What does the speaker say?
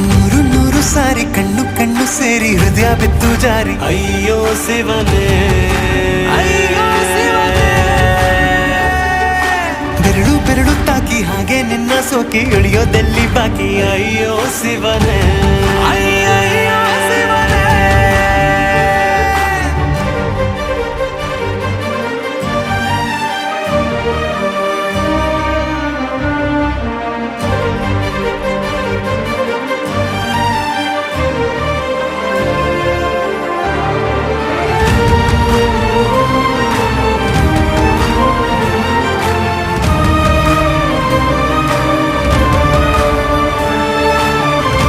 ನೂರು ನೂರು ಸಾರಿ ಕಣ್ಣು ಕಣ್ಣು ಸೇರಿ ಹೃದಯ ಬಿತ್ತು ಜಾರಿ ಅಯ್ಯೋ ಶಿವನೇ, ಅಯ್ಯೋ ಶಿವನೇ. ಬೆರಳು ಬೆರಳು ತಾಕಿ ಹಾಗೆ ನಿನ್ನ ಸೋಕಿ ಇಳಿಯೋದೆಲ್ಲಿ ಬಾಕಿ ಅಯ್ಯೋ ಶಿವನೇ.